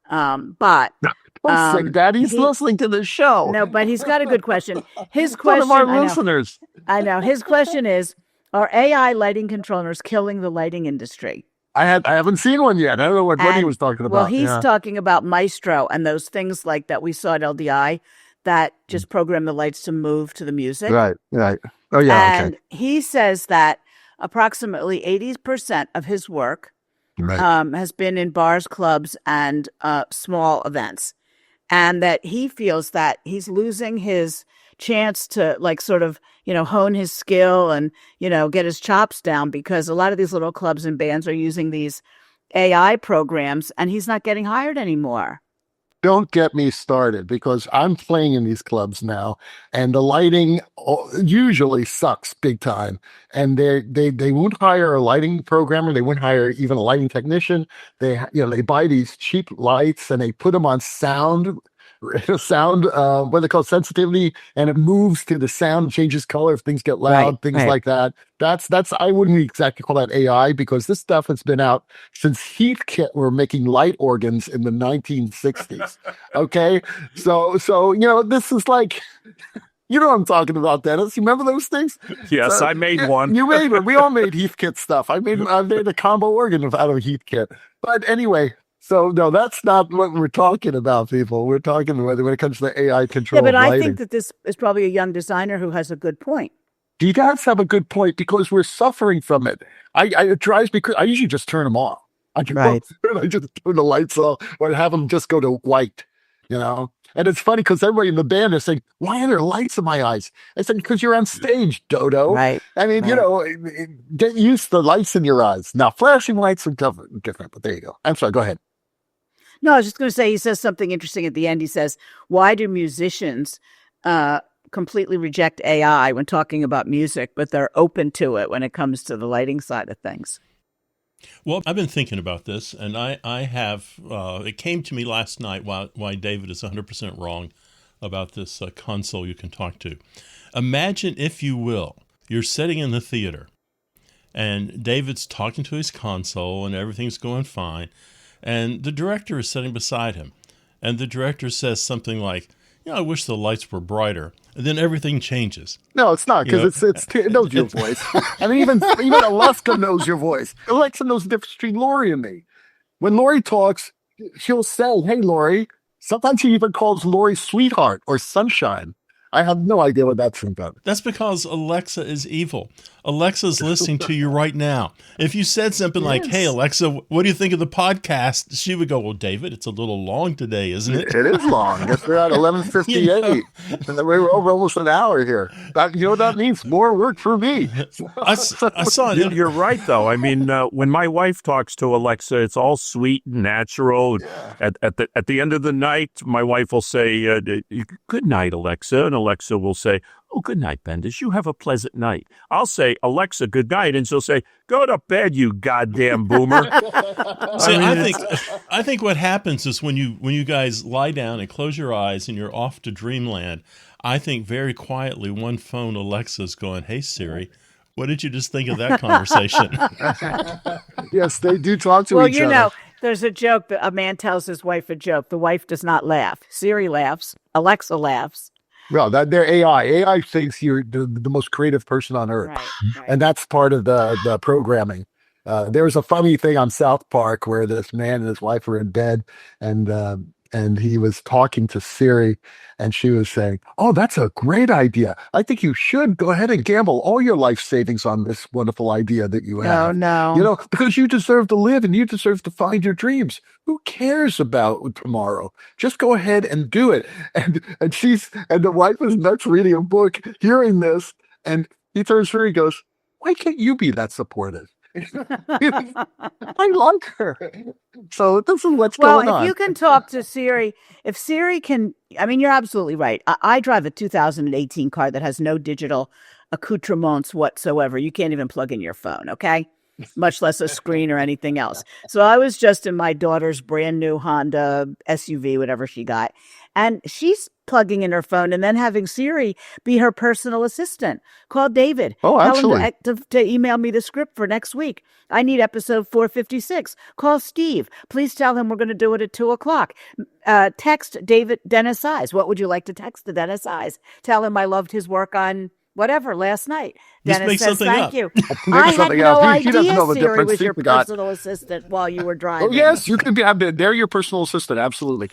But don't say that. He's listening to the show. No, but he's got a good question. His question, one of our listeners. I know. His question is, are AI lighting controllers killing the lighting industry? I haven't seen one yet. I don't know what he was talking about. Well, he's talking about Maestro and those things like that we saw at LDI that just program the lights to move to the music. Right. Oh, yeah. And he says that approximately 80% of his work has been in bars, clubs, and small events. And that he feels that he's losing his chance to hone his skill and, get his chops down because a lot of these little clubs and bands are using these AI programs and he's not getting hired anymore. Don't get me started because I'm playing in these clubs now and the lighting usually sucks big time. And they won't hire a lighting programmer. They won't hire even a lighting technician. They buy these cheap lights and they put them on sound, what they call sensitivity, and it moves to the sound, changes color if things get loud, things like that. That's I wouldn't exactly call that AI because this stuff has been out since Heathkit were making light organs in the 1960s. Okay, so this is like, You know what I'm talking about, Dennis. You remember those things? Yes, I made one. You made one. We all made Heathkit stuff. I made a combo organ out of Heathkit. But anyway, so no, that's not what we're talking about, people. We're talking about when it comes to AI control. Yeah, but I lighting. think that this is probably a young designer who has a good point. He does have a good point because we're suffering from it. It drives me crazy. I usually just turn them off. I just turn the lights off or have them just go to white, you know? And it's funny because everybody in the band is saying, why are there lights in my eyes? I said, because you're on stage, Dodo. Right. I mean, you know, get used to the lights in your eyes. Now, flashing lights are different, but there you go. I'm sorry, go ahead. No, I was just going to say, he says something interesting at the end. He says, why do musicians completely reject AI when talking about music, but they're open to it when it comes to the lighting side of things? Well, I've been thinking about this, and I have, it came to me last night why David is 100% wrong about this console you can talk to. Imagine, if you will, you're sitting in the theater, and David's talking to his console, and everything's going fine, and the director is sitting beside him, and the director says something like, I wish the lights were brighter. And then everything changes. No, it's not, because it knows your voice. I mean, even Alaska knows your voice. Alexa knows the difference between Lori and me. When Lori talks, she'll say, hey, Lori. Sometimes she even calls Lori sweetheart or sunshine. I have no idea what that's about. That's because Alexa is evil. Alexa's listening to you right now. If you said something like, hey, Alexa, what do you think of the podcast? She would go, well, David, it's a little long today, isn't it? It is long. We're at 11:58. And we're over almost an hour here. You know what that means? More work for me. I saw it. You're right, though. I mean, when my wife talks to Alexa, it's all sweet and natural. Yeah. At the end of the night, my wife will say, good night, Alexa. And Alexa will say, oh, good night, Bendis. You have a pleasant night. I'll say, Alexa, good night. And she'll say, go to bed, you goddamn boomer. See, I think what happens is when you guys lie down and close your eyes and you're off to dreamland, I think very quietly one phone Alexa's going, hey, Siri, what did you just think of that conversation? Yes, they do talk to each other. Well, you know, there's a joke that a man tells his wife a joke. The wife does not laugh. Siri laughs. Alexa laughs. Well, they're AI. AI thinks you're the most creative person on earth. Right. And that's part of the programming. There was a funny thing on South Park where this man and his wife were in bed and he was talking to Siri and she was saying, oh, that's a great idea. I think you should go ahead and gamble all your life savings on this wonderful idea that you have. No. You know, because you deserve to live and you deserve to find your dreams. Who cares about tomorrow? Just go ahead and do it. And the wife was nuts reading a book, hearing this, and he turns to her and goes, why can't you be that supportive? I like her. So this is what's going on. Well, if you can talk to Siri, if Siri can, I mean, you're absolutely right. I drive a 2018 car that has no digital accoutrements whatsoever. You can't even plug in your phone, okay? Much less a screen or anything else. So I was just in my daughter's brand new Honda SUV, whatever she got, and she's plugging in her phone and then having Siri be her personal assistant. Call David. Oh, absolutely. Tell him to email me the script for next week. I need episode 456. Call Steve. Please tell him we're going to do it at 2:00. Text Dennis Eyes. What would you like to text to Dennis Eyes? Tell him I loved his work on whatever last night. Dennis says, thank you. I had no idea Siri was your personal assistant while you were driving. Oh, yes, you can be. They're your personal assistant. Absolutely.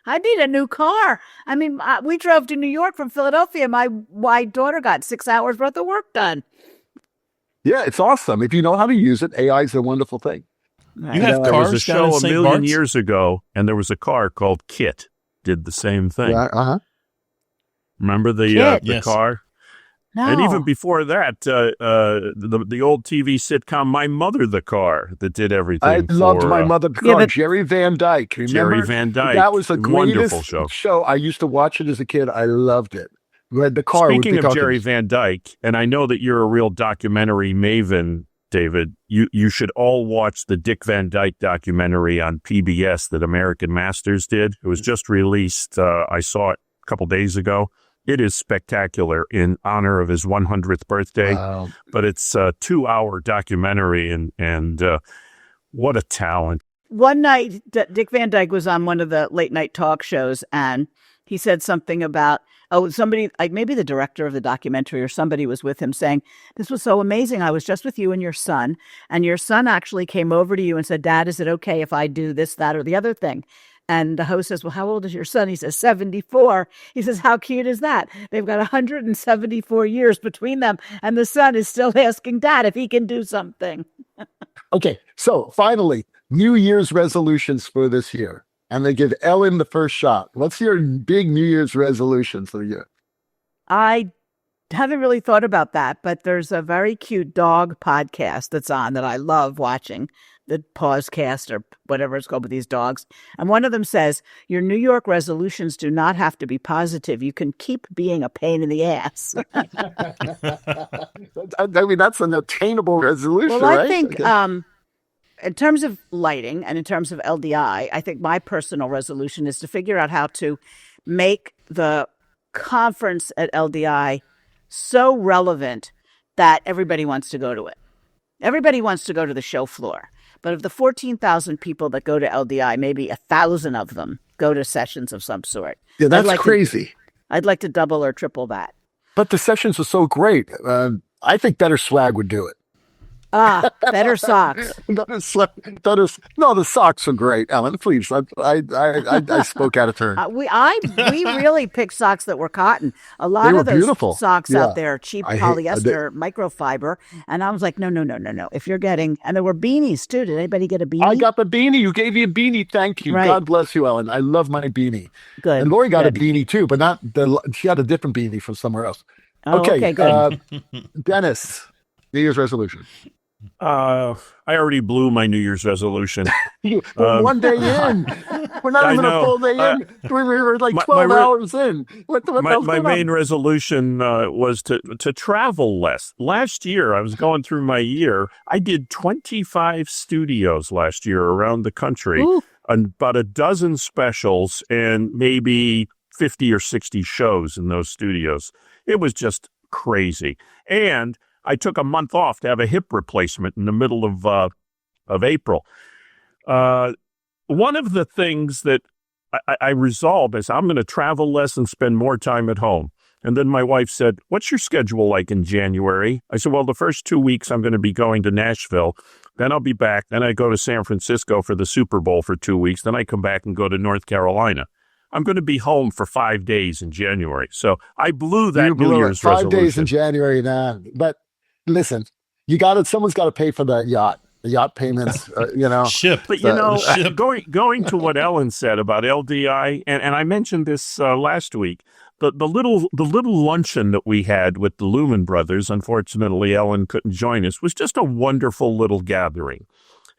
I need a new car. I mean, we drove to New York from Philadelphia. My daughter got 6 hours worth of work done. Yeah, it's awesome. If you know how to use it, AI is a wonderful thing. You have There was a cars down show in a St. million Bart's? years ago, and there was a car called Kit. Did the same thing. Yeah, Remember the Yes. car? No. And even before that, the old TV sitcom My Mother the Car that did everything. I loved My Mother the Car. but- Jerry Van Dyke. Remember? Jerry Van Dyke. That was the Wonderful greatest show. I used to watch it as a kid. I loved it. The car. Speaking of Jerry Van Dyke, and I know that you're a real documentary maven, David, you should all watch the Dick Van Dyke documentary on PBS that American Masters did. It was just released. I saw it a couple days ago. It is spectacular in honor of his 100th birthday, but it's a 2-hour documentary, and what a talent. One night, Dick Van Dyke was on one of the late night talk shows, and he said something about, somebody, like maybe the director of the documentary or somebody was with him saying, this was so amazing. I was just with you and your son actually came over to you and said, Dad, is it okay if I do this, that, or the other thing? And the host says, well, how old is your son? He says, 74. He says, how cute is that? They've got 174 years between them, and the son is still asking Dad if he can do something. Okay, so finally, New Year's resolutions for this year. And they give Ellen the first shot. What's your big New Year's resolution for the year? I haven't really thought about that, but there's a very cute dog podcast that's on that I love watching, the Pausecast or whatever it's called with these dogs. And one of them says, your New York resolutions do not have to be positive. You can keep being a pain in the ass. I mean, that's an attainable resolution, Well, I right? think in terms of lighting and in terms of LDI, I think my personal resolution is to figure out how to make the conference at LDI so relevant that everybody wants to go to it. Everybody wants to go to the show floor. But of the 14,000 people that go to LDI, maybe 1,000 of them go to sessions of some sort. Yeah, that's crazy. I'd like to double or triple that. But the sessions are so great. I think Better Swag would do it. Better socks. No, the socks are great, Ellen. Please, I spoke out of turn. We really picked socks that were cotton. A lot They were of those beautiful. socks out there are cheap I hate- polyester microfiber, and I was like, no. If you're getting, and there were beanies too. Did anybody get a beanie? I got the beanie. You gave me a beanie. Thank you. Right. God bless you, Ellen. I love my beanie. Good. And Lori got Good. a beanie too, but not she had a different beanie from somewhere else. Oh, okay, good. Dennis, New Year's resolution. I already blew my New Year's resolution. We're 1 day in. We're not even a full day in. We were like 12 hours in. What my main resolution was to travel less. Last year, I was going through my year. I did 25 studios last year around the country, about a dozen specials, and maybe 50 or 60 shows in those studios. It was just crazy. And I took a month off to have a hip replacement in the middle of April. One of the things that I resolved is I'm going to travel less and spend more time at home. And then my wife said, what's your schedule like in January? I said, well, the first 2 weeks I'm going to be going to Nashville. Then I'll be back. Then I go to San Francisco for the Super Bowl for 2 weeks. Then I come back and go to North Carolina. I'm going to be home for 5 days in January. So I blew that New Year's 5 days resolution. in January now. But listen, someone's got to pay for the yacht payments, Ship. But, going to what Ellen said about LDI, and I mentioned this last week, the little luncheon that we had with the Lumen brothers, unfortunately, Ellen couldn't join us, was just a wonderful little gathering.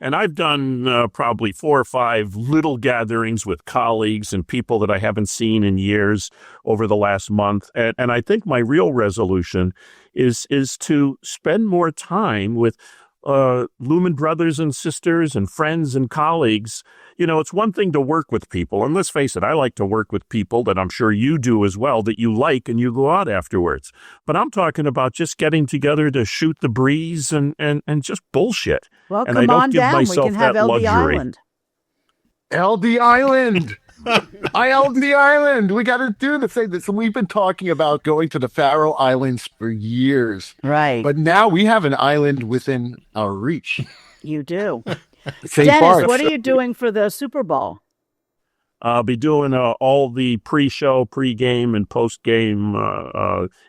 And I've done probably 4 or 5 little gatherings with colleagues and people that I haven't seen in years over the last month. And I think my real resolution is to spend more time with Lumen brothers and sisters and friends and colleagues. You know, it's one thing to work with people. And let's face it, I like to work with people that I'm sure you do as well, that you like and you go out afterwards. But I'm talking about just getting together to shoot the breeze and just bullshit. Well, and come I don't on give down. We myself can have that LD luxury. Island. LD Island. LD Island. We got to do the thing. So we've been talking about going to the Faroe Islands for years. Right. But now we have an island within our reach. You do. St. Dennis, Bart's. what are you doing for the Super Bowl? I'll be doing all the pre-show, pre-game, and post-game,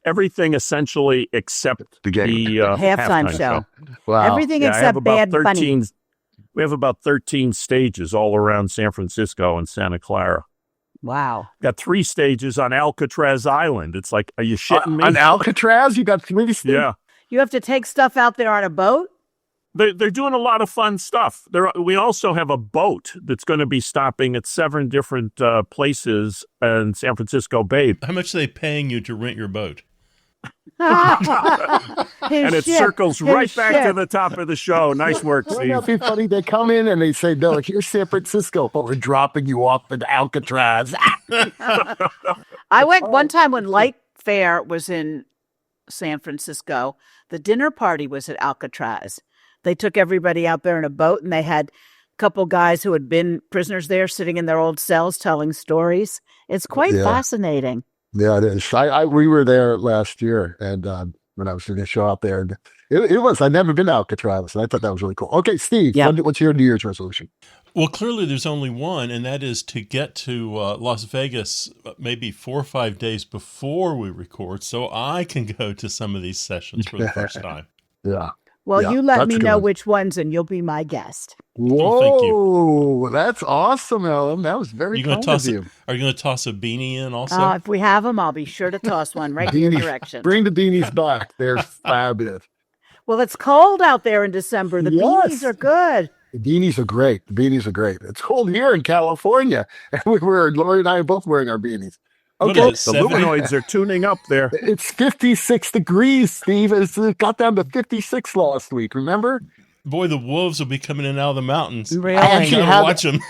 everything essentially except The game. the Halftime show. Wow. Everything Yeah, I have except about Bad Bunny. 13. We have about 13 stages all around San Francisco and Santa Clara. Wow. Got 3 stages on Alcatraz Island. It's like, are you shitting me? On Alcatraz, you got 3 states? Yeah. You have to take stuff out there on a boat? They're doing a lot of fun stuff. We also have a boat that's going to be stopping at 7 different places in San Francisco Bay. How much are they paying you to rent your boat? And it circles right back to the top of the show. Nice work, Wouldn't Steve. that be funny? They come in and they say, no, here's San Francisco, but we're dropping you off at Alcatraz. I went one time when Light Fair was in San Francisco. The dinner party was at Alcatraz. They took everybody out there in a boat, and they had couple guys who had been prisoners there sitting in their old cells telling stories. It's quite fascinating. Yeah, it is. We were there last year, and when I was doing a show out there, and it was. I'd never been to Alcatraz, and I thought that was really cool. Okay, Steve, what's your New Year's resolution? Well, clearly there's only one, and that is to get to Las Vegas maybe 4 or 5 days before we record, so I can go to some of these sessions for the first time. Yeah. Well, you let me know which ones, and you'll be my guest. Whoa, thank you. That's awesome, Ellen. That was very kind of you. Are you going to toss a beanie in also? If we have them, I'll be sure to toss one right in your direction. Bring the beanies back. They're fabulous. Well, it's cold out there in December. The beanies are good. The beanies are great. It's cold here in California. And Lori and I are both wearing our beanies. Okay. The luminoids are tuning up there. It's 56 degrees, Steve. It got down to 56 last week, remember? Boy, the wolves will be coming in out of the mountains. Really? I actually watch them.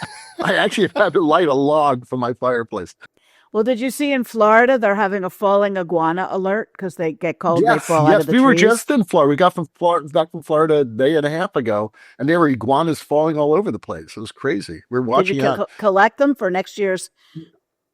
I actually had to light a log for my fireplace. Well, did you see in Florida they're having a falling iguana alert because they get cold and they fall out of the trees? We were just in Florida. We got back from Florida a day and a half ago, and there were iguanas falling all over the place. It was crazy. We're watching Did you collect them for next year's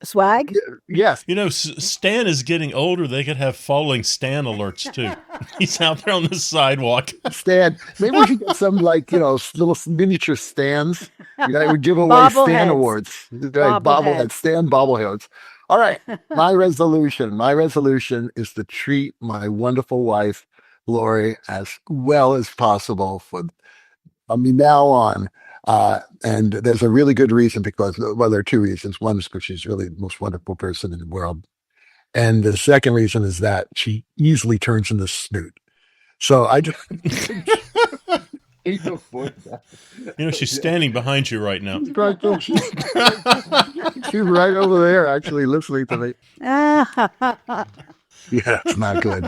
swag? Yes. You know, Stan is getting older. They could have falling Stan alerts too. He's out there on the sidewalk. Stan, maybe we should get some little miniature stands. We give away Stan awards. Bobbleheads, Stan bobbleheads. All right. My resolution is to treat my wonderful wife, Lori, as well as possible from now on. And there's a really good reason because, there are two reasons. One is because she's really the most wonderful person in the world. And the second reason is that she easily turns into Snoot. So I just... She's standing behind you right now. She's right over there, actually, listening to me. Yeah, it's not good.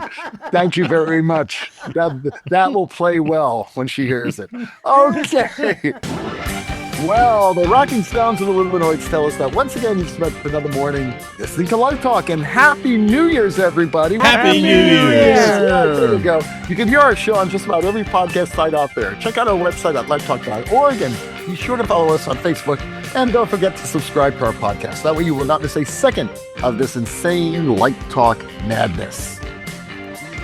Thank you very much. That will play well when she hears it. Okay. Well, the rocking sounds of the luminoids tell us that once again you've spent another morning listening to Live Talk, and Happy New Year's, everybody. Happy New Year's. There you go. You can hear our show on just about every podcast site out there. Check out our website at livetalk.org, and be sure to follow us on Facebook. And don't forget to subscribe to our podcast. That way you will not miss a second of this insane Light Talk madness.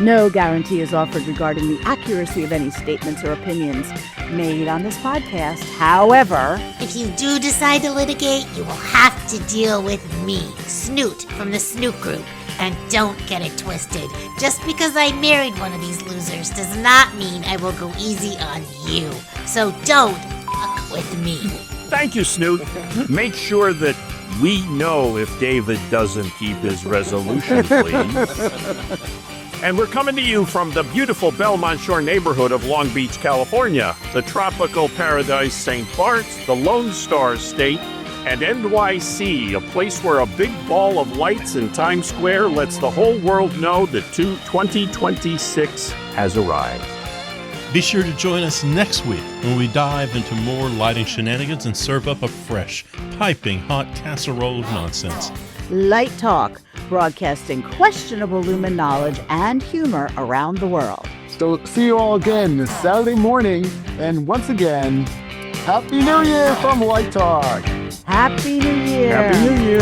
No guarantee is offered regarding the accuracy of any statements or opinions made on this podcast. However, if you do decide to litigate, you will have to deal with me, Snoot, from the Snoot Group. And don't get it twisted. Just because I married one of these losers does not mean I will go easy on you. So don't fuck with me. Thank you, Snoot. Make sure that we know if David doesn't keep his resolution, please. And we're coming to you from the beautiful Belmont Shore neighborhood of Long Beach, California, the tropical paradise St. Bart's, the Lone Star State, and NYC, a place where a big ball of lights in Times Square lets the whole world know that 2026 has arrived. Be sure to join us next week when we dive into more lighting shenanigans and serve up a fresh, piping hot casserole of nonsense. Light Talk, broadcasting questionable lumen knowledge and humor around the world. So see you all again this Saturday morning. And once again, Happy New Year from Light Talk. Happy New Year. Happy New Year.